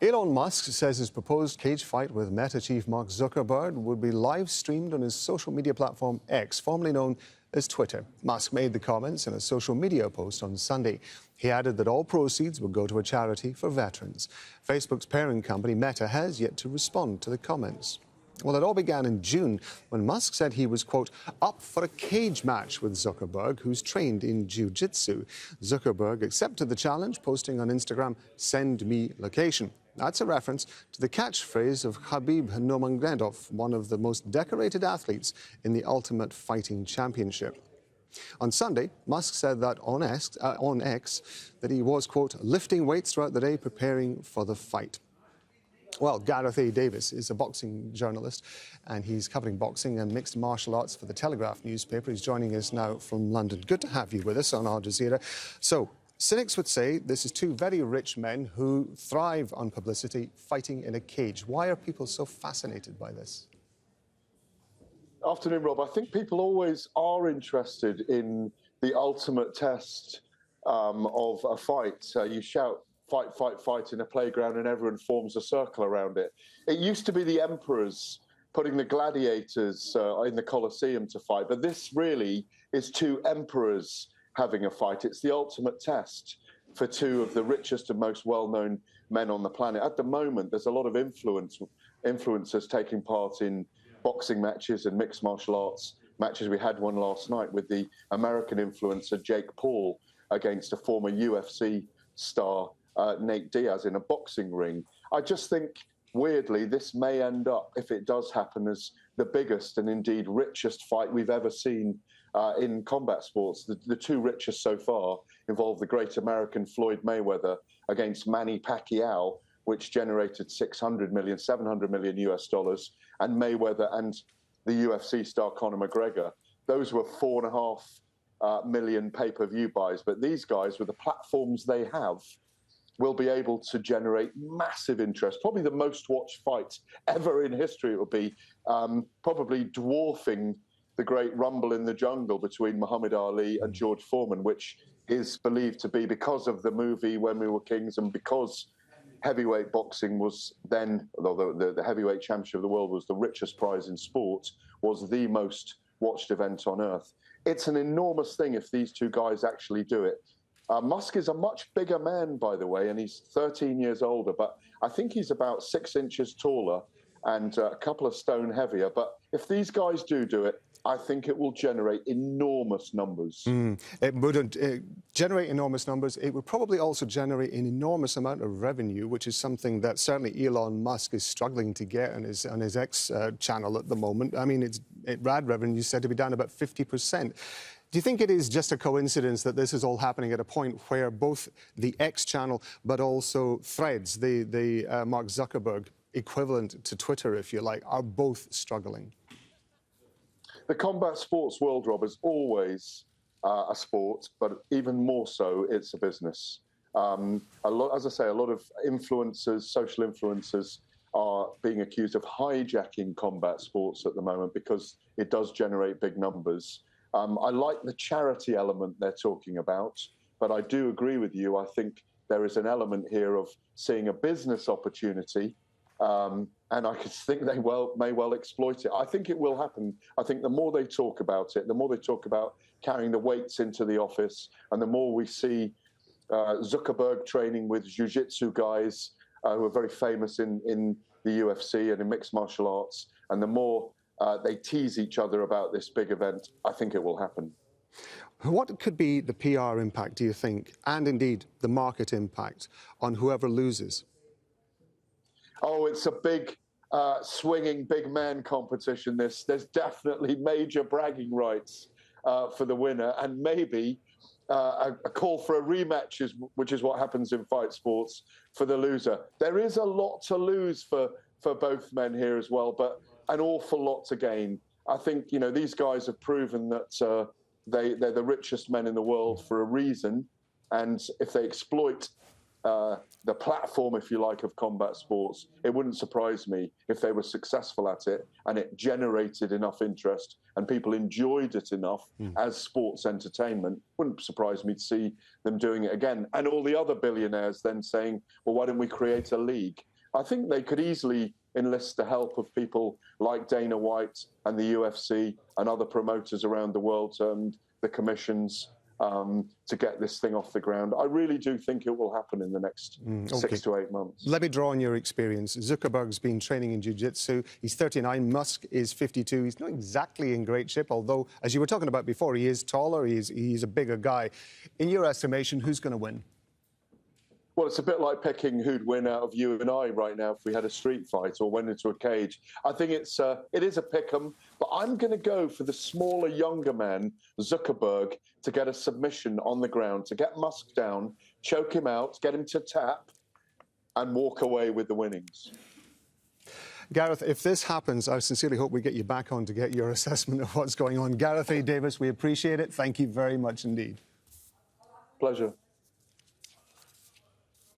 Elon Musk says his proposed cage fight with Meta chief Mark Zuckerberg would be live streamed on his social media platform X, formerly known as Twitter. Musk made the comments in a social media post on Sunday. He added that all proceeds would go to a charity for veterans. Facebook's parent company Meta has yet to respond to the comments. Well, it all began in June when Musk said he was, quote, up for a cage match with Zuckerberg, who's trained in Jujitsu. Zuckerberg accepted the challenge, posting on Instagram, "Send me location." That's a reference to the catchphrase of Khabib Nurmagomedov, one of the most decorated athletes in the Ultimate Fighting Championship. On Sunday, Musk said that on X that he was, quote, lifting weights throughout the day, preparing for the fight. Well, Gareth A. Davies is a boxing journalist, and he's covering boxing and mixed martial arts for the Telegraph newspaper. He's joining us now from London. Good to have you with us on Al Jazeera. So, cynics would say this is two very rich men who thrive on publicity, fighting in a cage. Why are people so fascinated by this? Afternoon, Rob. I think people always are interested in the ultimate test of a fight. You shout, fight, fight, fight in a playground and everyone forms a circle around it. It used to be the emperors putting the gladiators in the Colosseum to fight, but this really is two emperors having a fight. It's the ultimate test for two of the richest and most well-known men on the planet. At the moment, there's a lot of influencers taking part in boxing matches and mixed martial arts matches. We had one last night with the American influencer Jake Paul against a former UFC star, Nate Diaz, in a boxing ring. I just think, weirdly, this may end up, if it does happen, as the biggest and indeed richest fight we've ever seen in combat sports. The two richest so far involve the great American Floyd Mayweather against Manny Pacquiao, which generated 600 million, 700 million US dollars, and Mayweather and the UFC star Conor McGregor. Those were 4.5 million pay-per-view buys. But these guys, with the platforms they have, will be able to generate massive interest. Probably the most watched fight ever in history. It will be probably dwarfing the great Rumble in the Jungle between Muhammad Ali and George Foreman, which is believed to be, because of the movie When We Were Kings and because heavyweight boxing was then, although the heavyweight championship of the world was the richest prize in sport, was the most watched event on earth. It's an enormous thing if these two guys actually do it. Musk is a much bigger man, by the way, and he's 13 years older, but I think he's about 6 inches taller and a couple of stone heavier. But if these guys do it, I think it will generate enormous numbers. It wouldn't generate enormous numbers. It would probably also generate an enormous amount of revenue, which is something that certainly Elon Musk is struggling to get on his X channel at the moment. I mean, ad revenue is said to be down about 50%. Do you think it is just a coincidence that this is all happening at a point where both the X channel but also Threads, the Mark Zuckerberg equivalent to Twitter, if you like, are both struggling? The combat sports world, Rob, is always a sport, but even more so, it's a business. As I say, a lot of influencers, social influencers, are being accused of hijacking combat sports at the moment because it does generate big numbers. I like the charity element they're talking about, but I do agree with you. I think there is an element here of seeing a business opportunity, and I think they may well exploit it. I think it will happen. I think the more they talk about it, the more they talk about carrying the weights into the office, and the more we see Zuckerberg training with Jujitsu guys who are very famous in the UFC and in mixed martial arts, and the more they tease each other about this big event, I think it will happen. What could be the PR impact, do you think, and indeed the market impact on whoever loses? Oh, it's a big, swinging big man competition. There's definitely major bragging rights for the winner, and maybe a call for a rematch, which is what happens in fight sports, for the loser. There is a lot to lose for both men here as well, but an awful lot to gain. I think, these guys have proven that they're the richest men in the world for a reason, and if they exploit the platform, if you like, of combat sports, it wouldn't surprise me if they were successful at it and it generated enough interest and people enjoyed it enough as sports entertainment. Wouldn't surprise me to see them doing it again. And all the other billionaires then saying, well, why don't we create a league? I think they could easily enlist the help of people like Dana White and the UFC and other promoters around the world and the commissions to get this thing off the ground. I really do think it will happen in the next 6 to 8 months. Let me draw on your experience. Zuckerberg's been training in Jiu-Jitsu. He's 39. Musk is 52. He's not exactly in great shape, although, as you were talking about before, he is taller. He's a bigger guy. In your estimation, who's going to win? Well, it's a bit like picking who'd win out of you and I right now if we had a street fight or went into a cage. I think it is a pick-em, but I'm going to go for the smaller, younger man, Zuckerberg, to get a submission on the ground, to get Musk down, choke him out, get him to tap, and walk away with the winnings. Gareth, if this happens, I sincerely hope we get you back on to get your assessment of what's going on. Gareth A. Davies, we appreciate it. Thank you very much indeed. Pleasure.